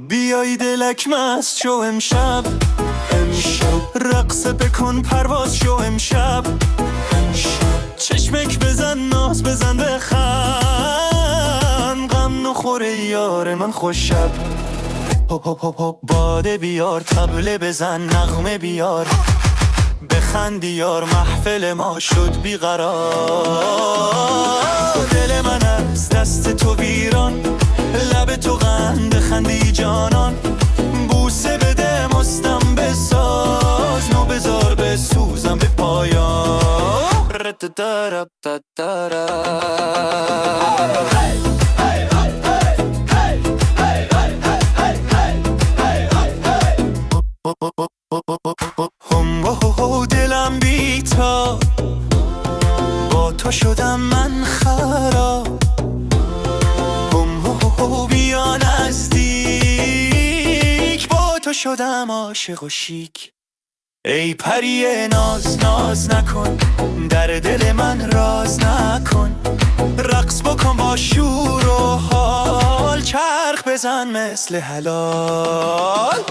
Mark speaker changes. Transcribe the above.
Speaker 1: بیایی دلک مست شو امشب رقص بکن پرواز شو امشب چشمک بزن ناز بزن بخند غم نخوره یار من خوش شب باده بیار طبله بزن نغمه بیار بخندی یار محفل ما شد بیقرار دل من از دست تو ویران لب تو قند خندی جانان بوسه بده مستم بساز نو بذار بسوزم به پایان دلم بی‌تا با تو شدم من خراب بیا نزدیک با تو شدم عاشق و شیک ای پری ناز ناز نکن در دل من راز نکن رقص بکن با شور و حال چرخ بزن مثل حلال